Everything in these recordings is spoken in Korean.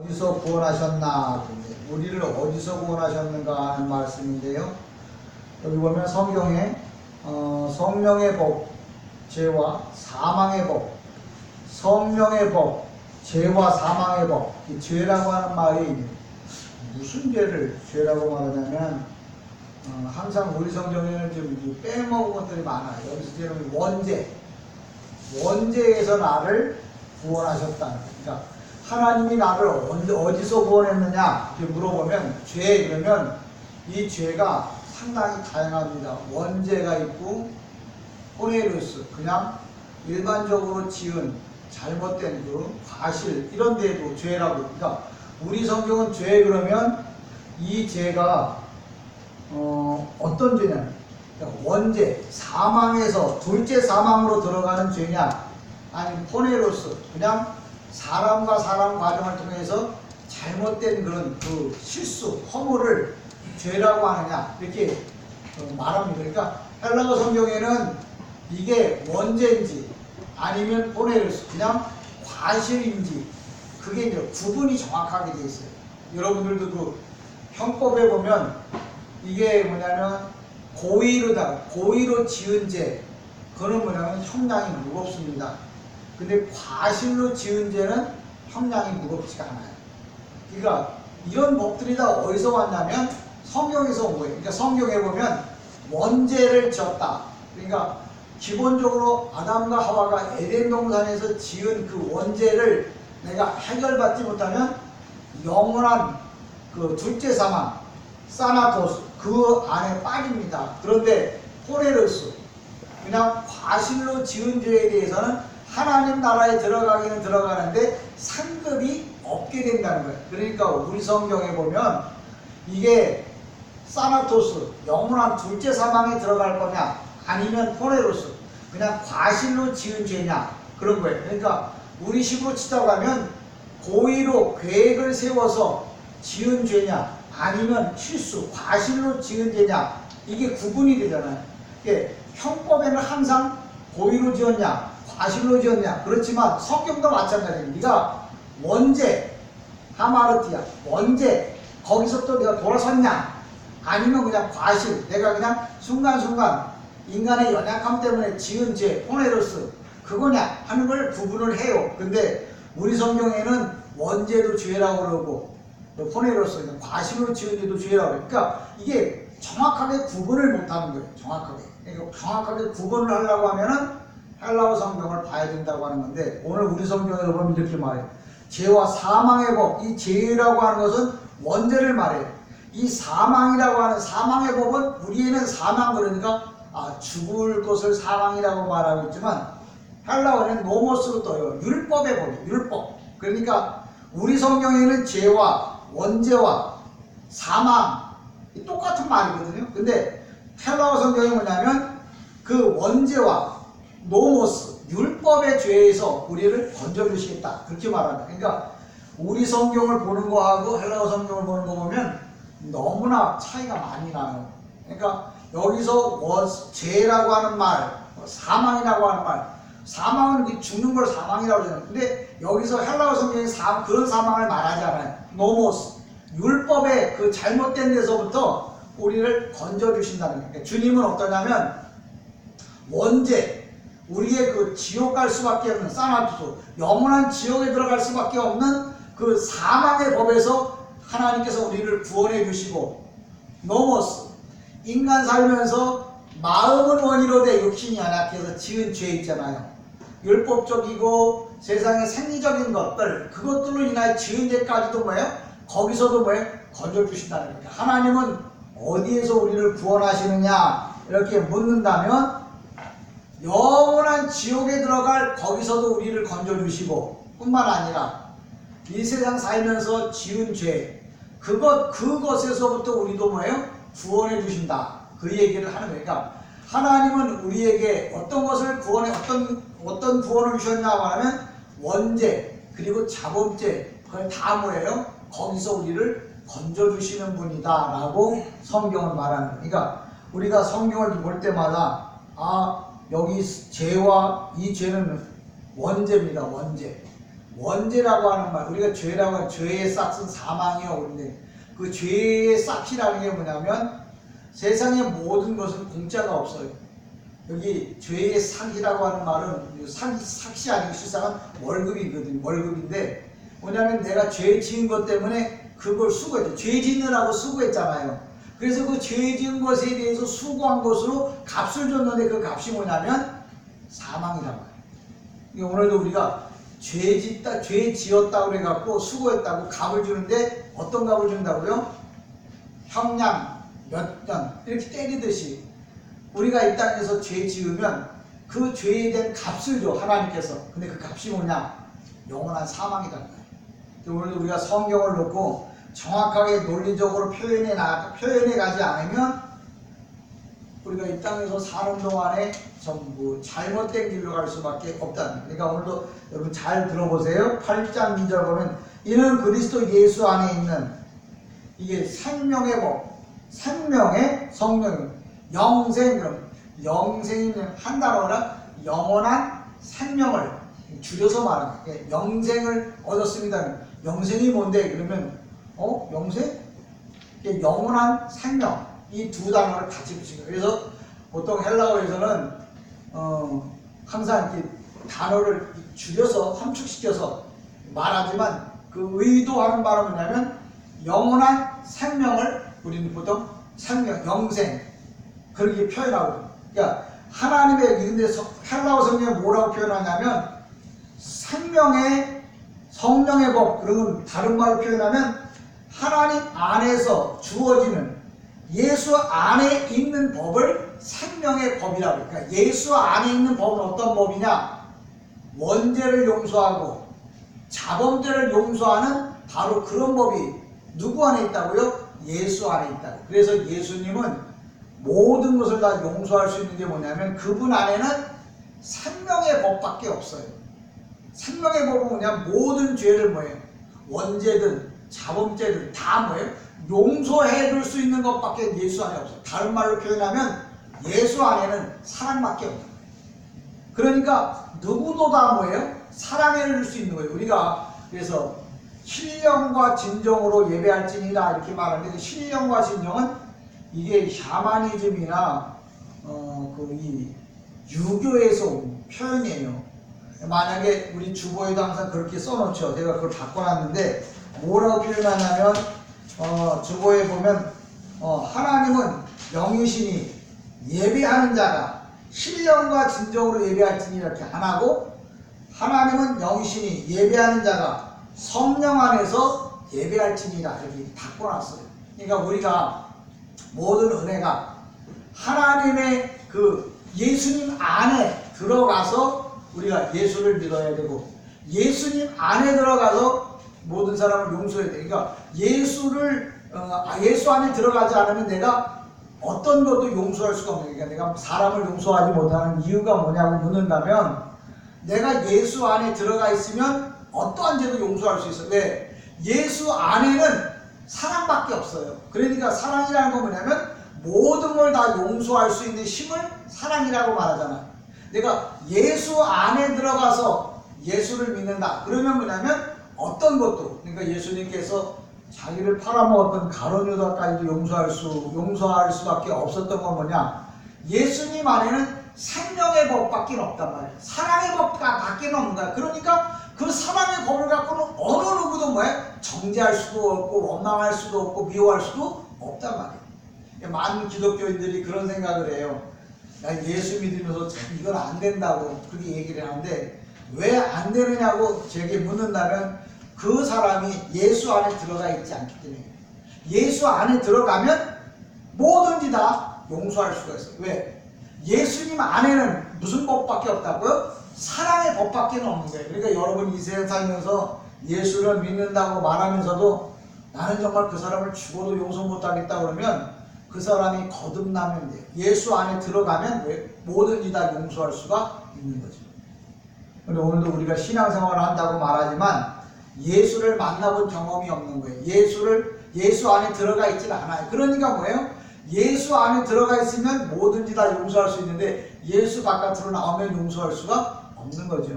어디서 구원하셨나? 우리를 어디서 구원하셨는가 하는 말씀인데요. 여기 보면 성경에 성령의 법, 죄와 사망의 법, 성령의 법, 죄와 사망의 법. 이 죄라고 하는 말이 무슨 죄를 죄라고 말하냐면 항상 우리 성경에는 좀 빼먹은 것들이 많아요. 여기서 지금 원죄에서 나를 구원하셨다. 그러니까 하나님이 나를 어디서 구원했느냐 이렇게 물어보면 죄 그러면 이 죄가 상당히 다양합니다. 원죄가 있고 포네루스 그냥 일반적으로 지은 잘못된 그 과실 이런 데도 죄라고. 그러니까 우리 성경은 죄 그러면 이 죄가 어떤 죄냐면 원죄 사망에서 둘째 사망으로 들어가는 죄냐 아니면 포네로스 그냥 사람과 사람 과정을 통해서 잘못된 그런 그 실수 허물을 죄라고 하느냐 이렇게 말합니다. 그러니까 헬라어 성경에는 이게 원죄인지 아니면 포네로스 그냥 과실인지 그게 이제 구분이 정확하게 되어 있어요. 여러분들도 그 형법에 보면 이게 뭐냐면 고의로 지은 죄 그거는 뭐냐면 형량이 무겁습니다. 근데 과실로 지은 죄는 형량이 무겁지가 않아요. 그러니까 이런 법들이 다 어디서 왔냐면 성경에서 온 거예요. 그러니까 성경에 보면 원죄를 지었다. 그러니까 기본적으로 아담과 하와가 에덴 동산에서 지은 그 원죄를 내가 해결받지 못하면 영원한 그 둘째 사망 사나토스 그 안에 빠집니다. 그런데 포레르스 그냥 과실로 지은 죄에 대해서는 하나님 나라에 들어가기는 들어가는데 상급이 없게 된다는 거예요. 그러니까 우리 성경에 보면 이게 사나토스 영원한 둘째 사망에 들어갈 거냐 아니면 포레로스 그냥 과실로 지은 죄냐 그런 거예요. 그러니까 우리 식으로 치자고 하면 고의로 계획을 세워서 지은 죄냐 아니면 실수 과실로 지은 죄냐 이게 구분이 되잖아요. 이게 형법에는 항상 고의로 지었냐 과실로 지었냐 그렇지만 성경도 마찬가지예요. 네가 원죄 하마르티아 원죄 거기서 또 네가 돌아섰냐 아니면 그냥 과실 내가 그냥 순간순간 인간의 연약함 때문에 지은 죄 포네로스 그거냐 하는 걸 구분을 해요. 근데 우리 성경에는 원죄도 죄라고 그러고 포네로스 과실로 지은 죄도 죄라고 그래요. 그러니까 이게 정확하게 구분을 못하는 거예요. 그러니까 정확하게 구분을 하려고 하면은 헬라어 성경을 봐야 된다고 하는 건데 오늘 우리 성경에 보면 이렇게 말해요. 죄와 사망의 법, 이 죄라고 하는 것은 원죄를 말해요. 이 사망이라고 하는 사망의 법은 우리에는 사망 그러니까 죽을 것을 사망이라고 말하고 있지만 헬라어는 노모스로 떠요. 율법의 법이에요. 율법. 그러니까 우리 성경에는 죄와 원죄와 사망 똑같은 말이거든요. 근데 헬라어 성경이 뭐냐면 그 원죄와 노모스 율법의 죄에서 우리를 건져주시겠다 그렇게 말합니다. 그러니까 우리 성경을 보는 거하고 헬라어 성경을 보는 거 보면 너무나 차이가 많이 나요. 그러니까 여기서 죄라고 하는 말 사망이라고 하는 말 사망은 죽는 걸 사망이라고 하잖아요. 근데 여기서 헬라어 성경이 그런 사망을 말하지 않아요. 노모스 율법의 그 잘못된 데서부터 우리를 건져주신다는 거예요. 그러니까 주님은 어떠냐면 원죄 우리의 그 지옥 갈 수밖에 없는 사나토스 영원한 지옥에 들어갈 수밖에 없는 그 사망의 법에서 하나님께서 우리를 구원해 주시고 노모스 인간 살면서 마음은 원이로되 육신이 연약해서 지은 죄 있잖아요. 율법적이고 세상의 생리적인 것들 그것들로 인하여 지은 죄까지도 뭐예요? 거기서도 뭐예요? 건져주신다는 거니까 하나님은 어디에서 우리를 구원하시느냐 이렇게 묻는다면 영원한 지옥에 들어갈 거기서도 우리를 건져주시고 뿐만 아니라 이 세상 살면서 지은 죄 그것에서부터 우리도 뭐예요? 구원해 주신다 그 얘기를 하는 거예요. 그러니까 하나님은 우리에게 어떤 것을 어떤 구원을 주셨냐고 하면 원죄 그리고 자범죄 그걸 다 뭐예요? 거기서 우리를 건져주시는 분이다 라고 성경은 말하는 거예요. 그러니까 우리가 성경을 볼 때마다 여기 죄와 이 죄는 원죄입니다. 원죄. 원죄라고 하는 말, 우리가 죄라고 하는 죄의 싹은 사망이요. 그런데 그 죄의 싹이라는 게 뭐냐면 세상의 모든 것은 공짜가 없어요. 여기 죄의 삭이라고 하는 말은 삭이 아니고 실상은 월급이거든요. 월급인데 뭐냐면 내가 죄 지은 것 때문에 그걸 수고했죠. 죄 짓느라고 수고했잖아요. 그래서 그 죄 지은 것에 대해서 수고한 것으로 값을 줬는데 그 값이 뭐냐면 사망이란 말이에요. 오늘도 우리가 죄 지었다고 그래갖고 수고했다고 값을 주는데 어떤 값을 준다고요? 형량 몇 년 이렇게 때리듯이 우리가 이 땅에서 죄 지으면 그 죄에 대한 값을 줘 하나님께서. 근데 그 값이 뭐냐? 영원한 사망이란 말이에요. 오늘도 우리가 성경을 놓고 정확하게 논리적으로 표현해 가지 않으면 우리가 이 땅에서 사는 동안에 전부 잘못된 길로 갈 수밖에 없다는. 그러니까 오늘도 여러분 잘 들어보세요. 8장 2절 보면 이는 그리스도 예수 안에 있는 이게 생명의 법, 생명의 성령, 영생. 그럼 영생이 한 단어라 영원한 생명을 줄여서 말하는 거예요. 영생을 얻었습니다. 영생이 뭔데? 그러면 영생? 영원한 생명. 이 두 단어를 같이 붙인 거예요. 그래서 보통 헬라어에서는 항상 이렇게 단어를 줄여서 함축시켜서 말하지만 그 의도하는 바는 뭐냐면 영원한 생명을 우리는 보통 생명, 영생 그렇게 표현하고. 그러니까 하나님의 근데 헬라어 성경에 뭐라고 표현하냐면 생명의 성령의 법. 그러면 다른 말로 표현하면 하나님 안에서 주어지는 예수 안에 있는 법을 생명의 법이라고 해요. 그러니까 예수 안에 있는 법은 어떤 법이냐? 원죄를 용서하고 자범죄를 용서하는 바로 그런 법이 누구 안에 있다고요? 예수 안에 있다고. 그래서 예수님은 모든 것을 다 용서할 수 있는 게 뭐냐면 그분 안에는 생명의 법밖에 없어요. 생명의 법은 뭐냐? 모든 죄를 뭐예요? 원죄든 자범죄든 다 뭐예요? 용서해 줄 수 있는 것밖에 예수 안에 없어요. 다른 말로 표현하면 예수 안에는 사랑밖에 없는 거예요. 그러니까 누구도 다 뭐예요? 사랑해 줄 수 있는 거예요. 우리가 그래서 신령과 진정으로 예배할지니라 이렇게 말하는데 신령과 진정은 이게 샤머니즘이나 이 유교에서 온 표현이에요. 만약에 우리 주보에도 항상 그렇게 써놓죠. 제가 그걸 바꿔놨는데 뭐라고 표현하냐면 주보에 보면 하나님은 영이시니 예배하는 자가 신령과 진정으로 예배할지니 이렇게 안 하고 하나님은 영이시니 예배하는 자가 성령 안에서 예배할지니라 이렇게 바꿔놨어요. 그러니까 우리가 모든 은혜가 하나님의 그 예수님 안에 들어가서 우리가 예수를 믿어야 되고 예수님 안에 들어가서 모든 사람을 용서해야 돼. 그러니까 예수 안에 들어가지 않으면 내가 어떤 것도 용서할 수가 없는 거니까 내가 사람을 용서하지 못하는 이유가 뭐냐고 묻는다면 내가 예수 안에 들어가 있으면 어떠한 죄도 용서할 수 있어요. 왜? 예수 안에는 사랑밖에 없어요. 그러니까 사랑이라는 건 뭐냐면 모든 걸 다 용서할 수 있는 힘을 사랑이라고 말하잖아. 내가 예수 안에 들어가서 예수를 믿는다. 그러면 뭐냐면 어떤 것도, 그러니까 예수님께서 자기를 팔아먹었던 가룟 유다까지도 용서할 수밖에 없었던 건 뭐냐? 예수님 안에는 생명의 법밖에 없단 말이에요. 사랑의 법밖에 없는 거야. 그러니까 그 사랑의 법을 갖고는 어느 누구도 정죄할 수도 없고 원망할 수도 없고 미워할 수도 없단 말이에요. 많은 기독교인들이 그런 생각을 해요. 나 예수 믿으면서 참 이건 안 된다고 그렇게 얘기를 하는데 왜 안 되느냐고 제게 묻는다면 그 사람이 예수 안에 들어가 있지 않기 때문에. 예수 안에 들어가면 뭐든지 다 용서할 수가 있어요. 왜? 예수님 안에는 무슨 법밖에 없다고요? 사랑의 법밖에 없는 거예요. 그러니까 여러분 이 세상 살면서 예수를 믿는다고 말하면서도 나는 정말 그 사람을 죽어도 용서 못하겠다 그러면 그 사람이 거듭나면 돼요. 예수 안에 들어가면 뭐든지 다 용서할 수가 있는 거죠. 근데 오늘도 우리가 신앙생활을 한다고 말하지만 예수를 만나본 경험이 없는 거예요. 예수 안에 들어가 있질 않아요. 그러니까 뭐예요? 예수 안에 들어가 있으면 뭐든지 다 용서할 수 있는데 예수 바깥으로 나오면 용서할 수가 없는 거죠.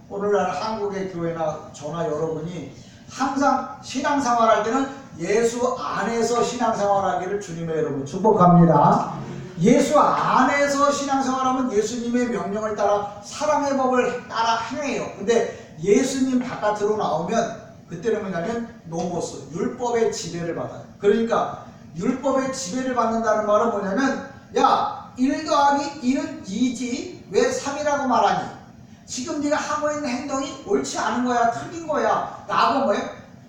오늘날 한국의 교회나 저나 여러분이 항상 신앙생활 할 때는 예수 안에서 신앙생활하기를 주님의 여러분 축복합니다. 예수 안에서 신앙생활하면 예수님의 명령을 따라 사랑의 법을 따라 행해요. 근데 예수님 바깥으로 나오면 그때는 뭐냐면 노모스, 율법의 지배를 받아요. 그러니까 율법의 지배를 받는다는 말은 뭐냐면 야 1 더하기 1은 2지 왜 3이라고 말하니? 지금 네가 하고 있는 행동이 옳지 않은 거야, 틀린 거야 라고 뭐예요?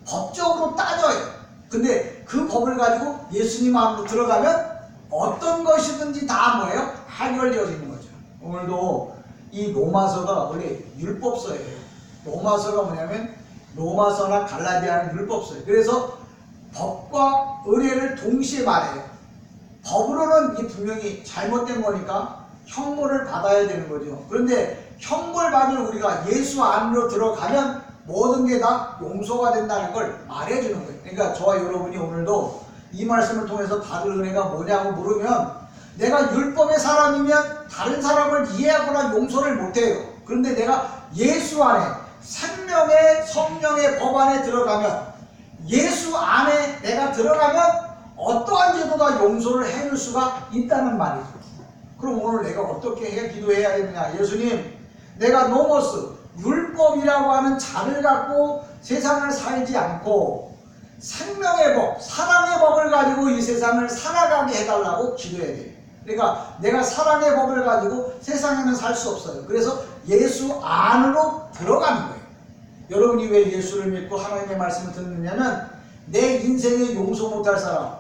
법적으로 따져요. 근데 그 법을 가지고 예수님 안으로 들어가면 어떤 것이든지 다 뭐예요? 해결되어지는 거죠. 오늘도 이 로마서가 원래 율법서예요. 로마서가 뭐냐면 로마서나 갈라디아는 율법서예요. 그래서 법과 의례를 동시에 말해요. 법으로는 이 분명히 잘못된 거니까 형벌을 받아야 되는 거죠. 그런데 형벌 받을 우리가 예수 안으로 들어가면 모든 게 다 용서가 된다는 걸 말해주는 거예요. 그러니까 저와 여러분이 오늘도 이 말씀을 통해서 받을 은혜가 뭐냐고 물으면 내가 율법의 사람이면 다른 사람을 이해하거나 용서를 못해요. 그런데 내가 예수 안에 생명의 성령의 법 안에 들어가면 예수 안에 내가 들어가면 어떠한 죄도 다 용서를 해줄 수가 있다는 말이죠. 그럼 오늘 내가 어떻게 해야 기도해야 되느냐? 예수님, 내가 노모스 율법이라고 하는 자를 갖고 세상을 살지 않고 생명의 법, 사랑의 법을 가지고 이 세상을 살아가게 해달라고 기도해야 돼요. 그러니까 내가 사랑의 법을 가지고 세상에는 살 수 없어요. 그래서 예수 안으로 들어가는 거예요. 여러분이 왜 예수를 믿고 하나님의 말씀을 듣느냐면 내 인생에 용서 못할 사람,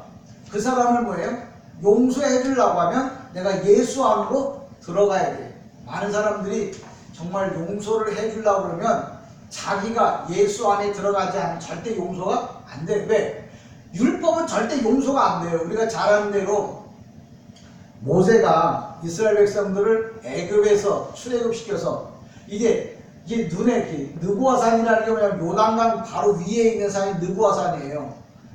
그 사람을 뭐예요? 용서해 주려고 하면 내가 예수 안으로 들어가야 돼요. 많은 사람들이 정말 용서를 해 주려고 그러면 자기가 예수 안에 들어가지 않으면 절대 용서가 안 돼요. 왜? 율법은 절대 용서가 안 돼요. 우리가 잘 아는 대로 모세가 이스라엘 백성들을 애굽에서 출애굽시켜서 이게 눈에 느보아산이라는 게 뭐냐면 요단강 바로 위에 있는 산이 느보아산이에요.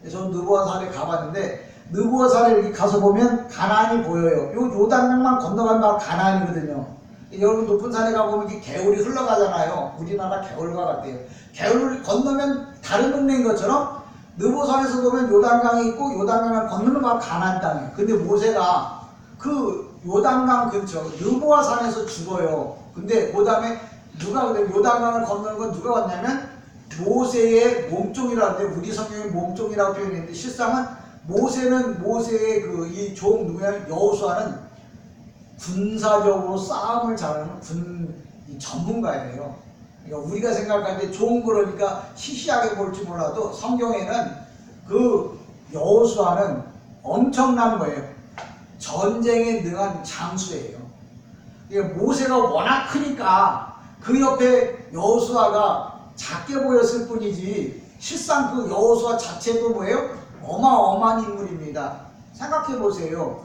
저는 느보아산에 가봤는데 느보아산에 이렇게 가서 보면 가나안이 보여요. 요 요단강만 건너가면 바로 가나안이거든요. 여러분 높은 산에 가보면 이렇게 개울이 흘러가잖아요. 우리나라 개울과 같대요. 개울을 건너면 다른 동네인 것처럼 느보산에서 보면 요단강이 있고 요단강을 건너면 바로 가나안 땅이에요. 근데 모세가 그 요단강 근처 느보아산에서 죽어요. 근데 그 다음에 요단강을 건너는 건 누가 왔냐면 모세의 몸종이라는데 우리 성경에 몸종이라고 표현했는데 실상은 모세는 모세의 그 이 종 누구냐면 여호수아는 군사적으로 싸움을 잘하는 전문가예요. 그러니까 우리가 생각할 때 종 그러니까 시시하게 볼지 몰라도 성경에는 그 여호수아는 엄청난 거예요. 전쟁에 능한 장수예요. 그러니까 모세가 워낙 크니까 그 옆에 여호수아가 작게 보였을 뿐이지 실상 그 여호수아 자체도 뭐예요? 어마어마한 인물입니다. 생각해 보세요.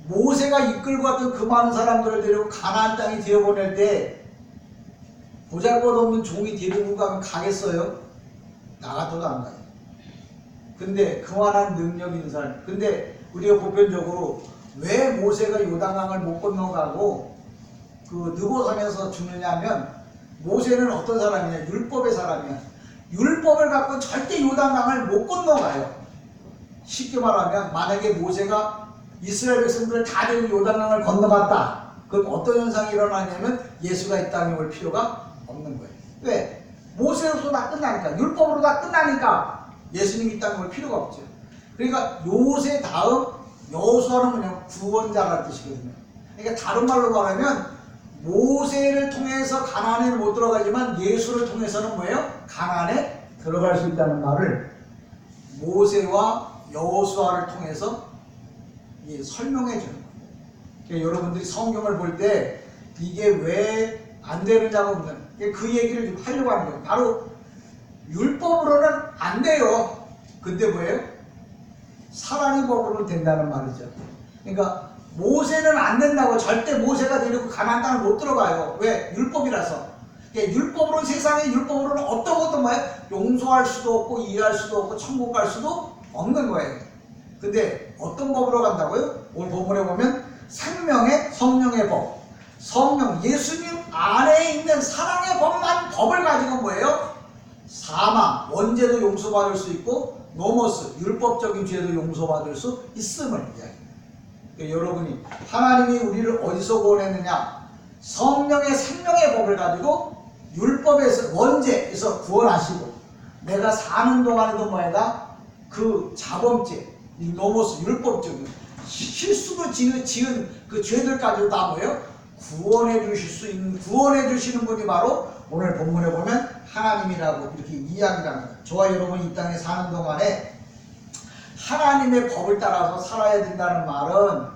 모세가 이끌고 왔던 그 많은 사람들을 데리고 가나안 땅에 들여보낼 때 보잘것없는 종이 데리고 가면 가겠어요? 나 같아도 안 가요. 근데 그만한 능력 있는 사람. 근데 우리가 보편적으로 왜 모세가 요단강을 못 건너가고 그 느보산에서 죽느냐면 모세는 어떤 사람이냐? 율법의 사람이야. 율법을 갖고 절대 요단강을 못 건너가요. 쉽게 말하면 만약에 모세가 이스라엘 백성들을 다 데리고 요단강을 건너갔다. 그럼 어떤 현상이 일어나냐면 예수가 이 땅에 올 필요가 없는 거예요. 왜? 모세로서 다 끝나니까, 율법으로 다 끝나니까 예수님이 이 땅에 올 필요가 없죠. 그러니까 요새 다음 여호수아는 뭐냐면 구원자라는 뜻이거든요. 그러니까 다른 말로 말하면 모세를 통해서 가나안에 못 들어가지만 예수를 통해서는 뭐예요? 가나안에 들어갈 수 있다는 말을 모세와 여호수아를 통해서 설명해 주는 거예요. 그러니까 여러분들이 성경을 볼 때 이게 왜 안 되느냐고 묻는 그 얘기를 좀 하려고 하는 거예요. 바로 율법으로는 안 돼요. 근데 뭐예요? 사랑의 법으로는 된다는 말이죠. 그러니까 모세는 안 된다고. 절대 모세가 데리고 가나안 땅을 못 들어가요. 왜? 율법이라서. 그러니까 율법으로는 세상의 율법으로는 어떤 것도 뭐예요? 용서할 수도 없고 이해할 수도 없고 천국 갈 수도 없는 거예요. 근데 어떤 법으로 간다고요? 오늘 본문에 보면 생명의 성령의 법. 성령, 예수님 안에 있는 사랑의 법을 가지고 뭐예요? 사망, 원죄도 용서받을 수 있고 노모스, 율법적인 죄도 용서받을 수 있음을 이야기합니다. 그러니까 여러분이 하나님이 우리를 어디서 구원했느냐? 성령의 생명의 법을 가지고 율법에서 원죄에서 구원하시고 내가 사는 동안에도 뭐야? 그 자범죄, 이 노모스, 율법적인 실수도 지은 그 죄들까지도 다 뭐예요? 구원해 주실 수 있는, 구원해 주시는 분이 바로 오늘 본문에 보면 하나님이라고 이렇게 이야기를 합니다. 저와 여러분이 이 땅에 사는 동안에 하나님의 법을 따라서 살아야 된다는 말은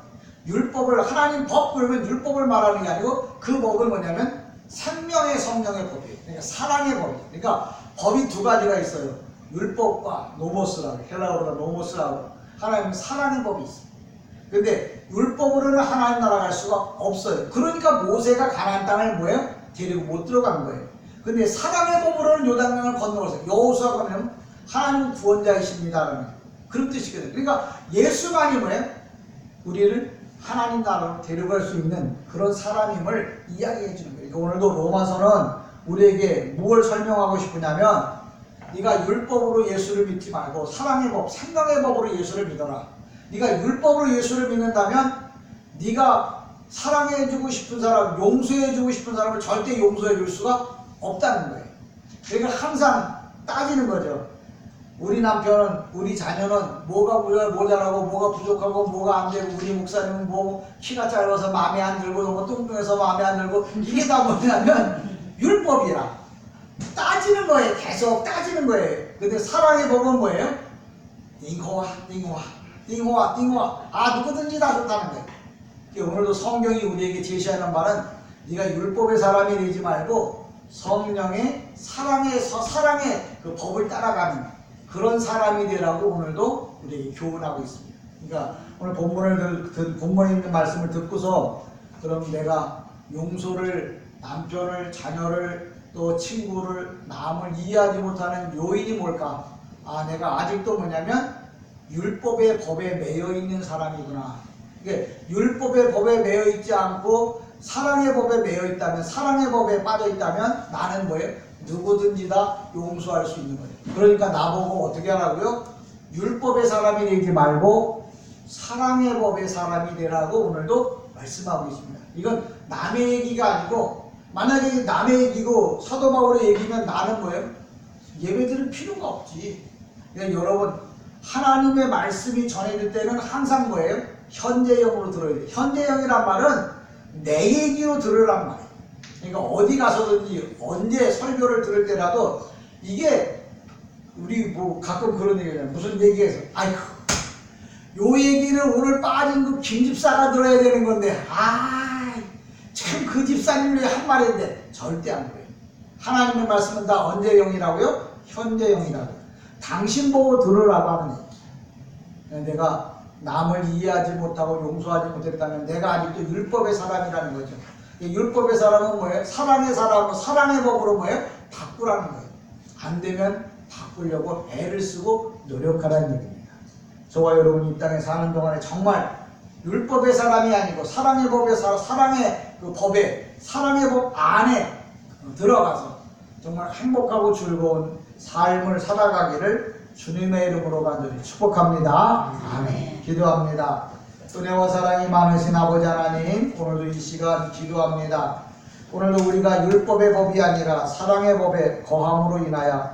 율법을, 하나님 법 그러면 율법을 말하는 게 아니고 그 법은 뭐냐면 생명의 성령의 법이에요. 그러니까 사랑의 법이에요. 그러니까 법이 두 가지가 있어요. 율법과 노모스라고, 헬라어로 노모스라고. 하나님은 사랑의 법이 있어요. 근데 율법으로는 하나님 나라 갈 수가 없어요. 그러니까 모세가 가나안 땅을 뭐예요? 데리고 못 들어간 거예요. 근데 사랑의 법으로는 요단강을 건너갔어요. 여호수아가 뭐냐면 하나님 구원자이십니다. 그런 뜻이거든요. 그러니까 예수만이 뭐예요? 우리를 하나님 나라로 데려갈 수 있는 그런 사람임을 이야기해 주는 거예요. 그러니까 오늘도 로마서는 우리에게 뭘 설명하고 싶으냐면 네가 율법으로 예수를 믿지 말고 사랑의 법, 생명의 법으로 예수를 믿어라. 네가 율법으로 예수를 믿는다면 네가 사랑해주고 싶은 사람, 용서해주고 싶은 사람을 절대 용서해줄 수가 없다는 거예요. 그러니까 항상 따지는 거죠. 우리 남편은, 우리 자녀는 뭐가 모자라고 뭐가 부족하고 뭐가 안 되고 우리 목사님은 뭐 키가 짧아서 마음에 안 들고 너무 뚱뚱해서 마음에 안 들고 이게 다 뭐냐면 율법이라 따지는 거예요. 계속 따지는 거예요. 근데 사랑의 법은 뭐예요? 띵호와 띵호와 띵호와 띵호와 누구든지 다 좋다는 거예요. 오늘도 성경이 우리에게 제시하는 말은 네가 율법의 사람이 되지 말고 성령의 사랑의 그 법을 따라가는 그런 사람이 되라고 오늘도 우리에게 교훈하고 있습니다. 그러니까 오늘 본문에 있는 말씀을 듣고서 그럼 내가 용서를, 남편을, 자녀를, 또 친구를, 남을 이해하지 못하는 요인이 뭘까? 내가 아직도 뭐냐면 율법의 법에 매여 있는 사람이구나. 이게 율법의 법에 매여 있지 않고 사랑의 법에 매여 있다면, 사랑의 법에 빠져 있다면 나는 뭐예요? 누구든지 다 용서할 수 있는 거예요. 그러니까 나보고 어떻게 하라고요? 율법의 사람이 되지 말고 사랑의 법의 사람이 되라고 오늘도 말씀하고 있습니다. 이건 남의 얘기가 아니고, 만약에 남의 얘기고 사도 바울의 얘기면 나는 뭐예요? 예배드릴 필요가 없지. 그러니까 여러분, 하나님의 말씀이 전해질 때는 항상 뭐예요? 현재형으로 들어야 돼요. 현재형이란 말은 내 얘기로 들으란 말이에요. 그러니까 어디 가서든지 언제 설교를 들을 때라도 이게 우리 뭐 가끔 그런 얘기잖아요. 무슨 얘기해서 아이고 요 얘기는 오늘 빠진 그 김집사가 들어야 되는 건데 참 그 집사님이 한 말인데 절대 안 그래요. 하나님의 말씀은 다 언제형이라고요? 현재형이라고요. 당신 보고 들으라고 하는 얘기예요. 내가 남을 이해하지 못하고 용서하지 못했다면 내가 아직도 율법의 사람이라는 거죠. 율법의 사람은 뭐예요? 사랑의 사람은 사랑의 법으로 뭐예요? 바꾸라는 거예요. 안 되면 바꾸려고 애를 쓰고 노력하라는 얘기입니다. 저와 여러분이 이 땅에 사는 동안에 정말 율법의 사람이 아니고 사랑의 법의 사랑의 그 법에, 사랑의 법 안에 들어가서 정말 행복하고 즐거운 삶을 살아가기를 주님의 이름으로 간절히 축복합니다. 아멘. 기도합니다. 은혜와 사랑이 많으신 아버지 하나님, 오늘도 이 시간 기도합니다. 오늘도 우리가 율법의 법이 아니라 사랑의 법에 거함으로 인하여